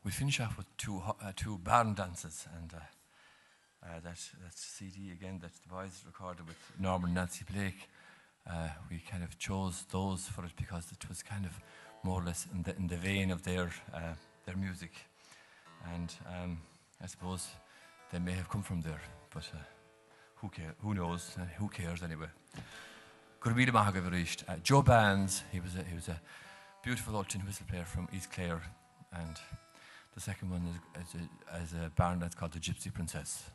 we finish off with two barn dances, and that CD again that the boys recorded with Norman and Nancy Blake. We kind of chose those for it because it was kind of more or less in the vein of their music, and I suppose they may have come from there, but who knows? Who cares anyway? Gurmida Mahagavarist, Joe Bands. He was a beautiful old tin whistle player from East Clare, and the second one is a barn that's called the Gypsy Princess.